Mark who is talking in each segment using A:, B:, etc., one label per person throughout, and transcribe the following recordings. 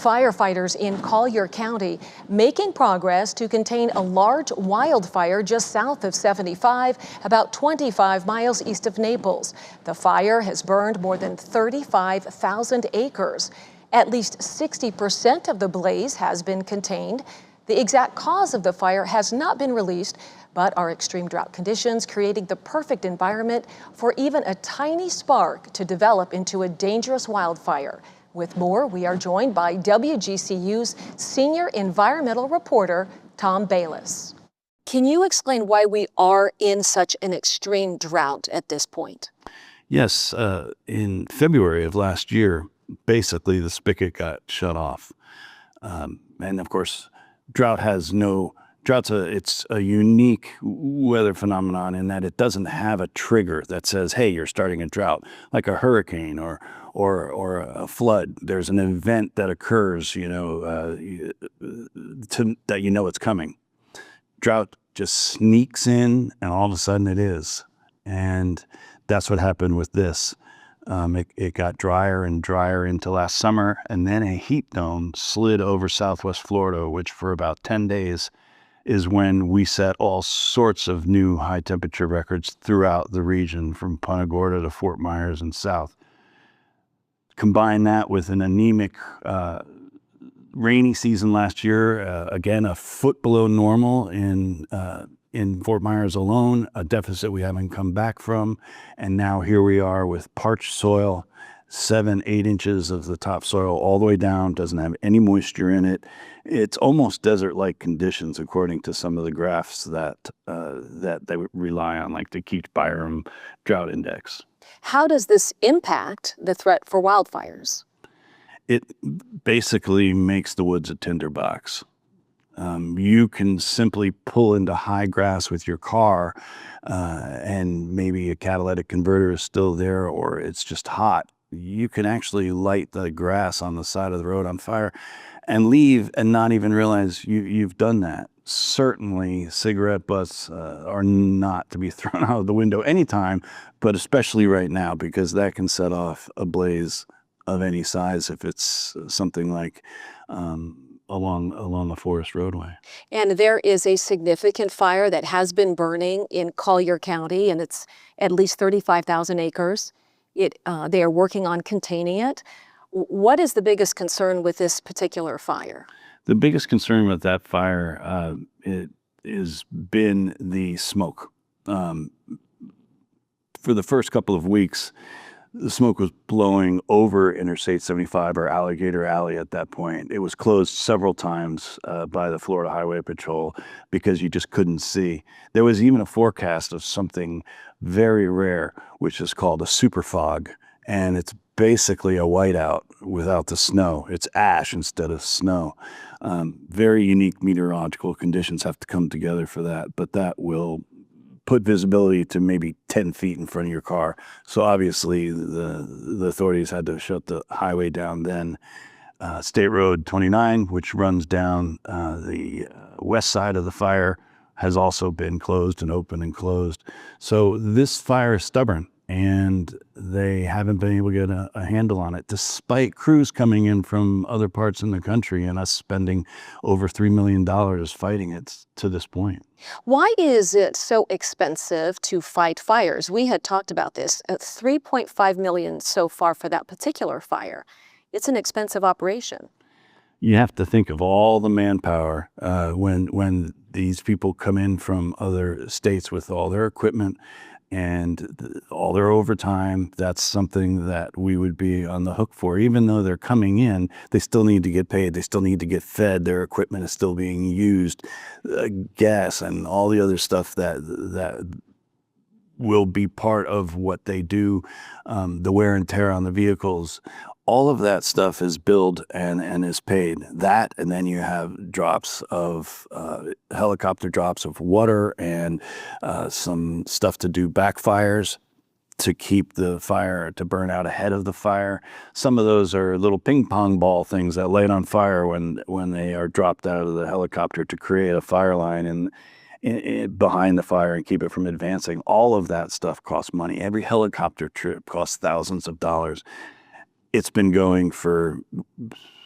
A: Firefighters in Collier County making progress to contain a large wildfire just south of 75, about 25 miles east of Naples. The fire has burned more than 35,000 acres. At least 60% of the blaze has been contained. The exact cause of the fire has not been released, but our extreme drought conditions creating the perfect environment for even a tiny spark to develop into a dangerous wildfire. With more, we are joined by WGCU's senior environmental reporter, Tom Bayles. Can you explain why we are in such an extreme drought at this point?
B: Yes, in February of last year, basically the spigot got shut off. And of course, it's a unique weather phenomenon in that it doesn't have a trigger that says, hey, you're starting a drought, like a hurricane or a flood. There's an event that occurs, that it's coming. Drought just sneaks in, and all of a sudden it is. And that's what happened with this. It got drier and drier into last summer, and then a heat dome slid over southwest Florida, which for about 10 days is when we set all sorts of new high temperature records throughout the region from Punta Gorda to Fort Myers and south. Combine that with an anemic rainy season last year, again, a foot below normal in Fort Myers alone, a deficit we haven't come back from. And now here we are with parched soil, 7-8 inches of the topsoil all the way down, doesn't have any moisture in it. It's almost desert-like conditions, according to some of the graphs that they rely on, like the Keach-Byram Drought Index.
A: How does this impact the threat for wildfires?
B: It basically makes the woods a tinderbox. You can simply pull into high grass with your car, and maybe a catalytic converter is still there, or it's just hot. You can actually light the grass on the side of the road on fire and leave and not even realize you've done that. Certainly, cigarette butts are not to be thrown out of the window anytime, but especially right now, because that can set off a blaze of any size if it's something like along the forest roadway.
A: And there is a significant fire that has been burning in Collier County, and it's at least 35,000 acres. They are working on containing it. What is the biggest concern with this particular fire?
B: The biggest concern with that fire has been the smoke. For the first couple of weeks, the smoke was blowing over Interstate 75 or Alligator Alley at that point. It was closed several times by the Florida Highway Patrol because you just couldn't see. There was even a forecast of something very rare, which is called a super fog, and it's basically a whiteout without the snow. It's ash instead of snow. Very unique meteorological conditions have to come together for that, but that will put visibility to maybe 10 feet in front of your car. So obviously the authorities had to shut the highway down then. State Road 29, which runs down the west side of the fire, has also been closed and open and closed. So this fire is stubborn, and they haven't been able to get a handle on it, despite crews coming in from other parts in the country and us spending over $3 million fighting it to this point.
A: Why is it so expensive to fight fires? We had talked about this, at $3.5 million so far for that particular fire. It's an expensive operation.
B: You have to think of all the manpower when these people come in from other states with all their equipment and all their overtime. That's something that we would be on the hook for. Even though they're coming in, they still need to get paid. They still need to get fed. Their equipment is still being used. Gas and all the other stuff that will be part of what they do, the wear and tear on the vehicles. All of that stuff is billed and is paid. That, and then you have drops of helicopter drops of water and some stuff to do backfires to keep the fire, to burn out ahead of the fire. Some of those are little ping pong ball things that light on fire when they are dropped out of the helicopter to create a fire line and behind the fire and keep it from advancing. All of that stuff costs money. Every helicopter trip costs thousands of dollars. It's been going for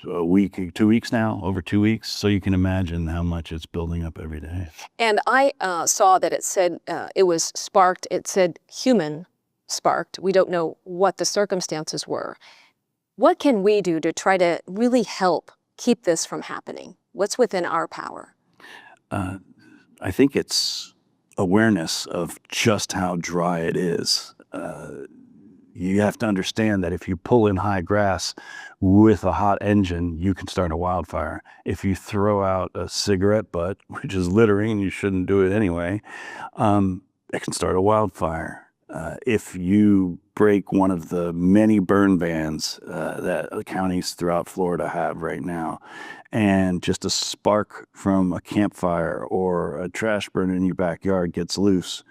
B: a week, 2 weeks now, over 2 weeks. So you can imagine how much it's building up every day.
A: And I saw that it said it was sparked. It said human sparked. We don't know what the circumstances were. What can we do to try to really help keep this from happening? What's within our power?
B: I think it's awareness of just how dry it is. You have to understand that if you pull in high grass with a hot engine, you can start a wildfire. If you throw out a cigarette butt, which is littering, you shouldn't do it anyway, it can start a wildfire. If you break one of the many burn bans that counties throughout Florida have right now, and just a spark from a campfire or a trash burner in your backyard gets loose,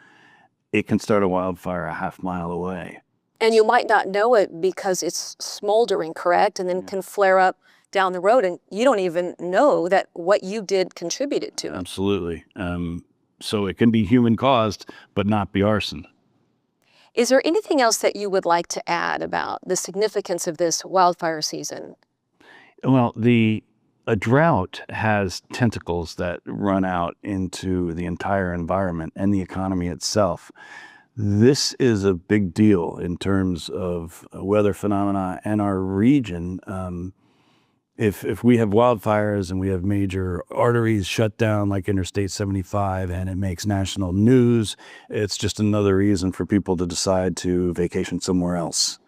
B: it can start a wildfire a half-mile away.
A: And you might not know it because it's smoldering, correct? And then can flare up down the road, and you don't even know that what you did contributed to it.
B: Absolutely. So it can be human-caused, but not be arson.
A: Is there anything else that you would like to add about the significance of this wildfire season?
B: Well, a drought has tentacles that run out into the entire environment and the economy itself. This is a big deal in terms of weather phenomena and our region. If we have wildfires and we have major arteries shut down like Interstate 75 and it makes national news, it's just another reason for people to decide to vacation somewhere else.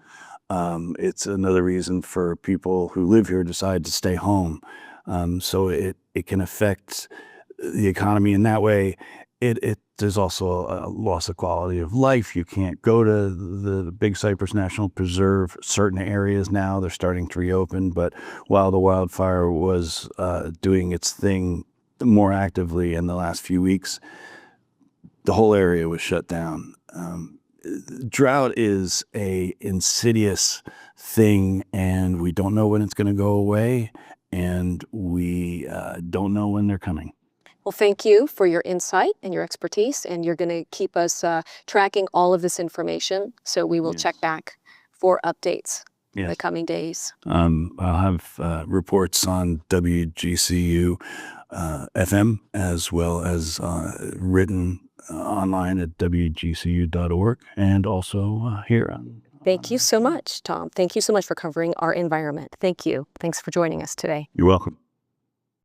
B: It's another reason for people who live here to decide to stay home. So it can affect the economy in that way. There's also a loss of quality of life. You can't go to the Big Cypress National Preserve. Certain areas now, they're starting to reopen. But while the wildfire was doing its thing more actively in the last few weeks, the whole area was shut down. Drought is a insidious thing, and we don't know when it's going to go away, and we don't know when they're coming.
A: Well, thank you for your insight and your expertise, and you're going to keep us tracking all of this information, so we will check back for updates in the coming days.
B: I'll have reports on WGCU FM as well as written online at WGCU.org and also here on.
A: Thank you so much, Tom. Thank you so much for covering our environment. Thank you. Thanks for joining us today.
B: You're welcome.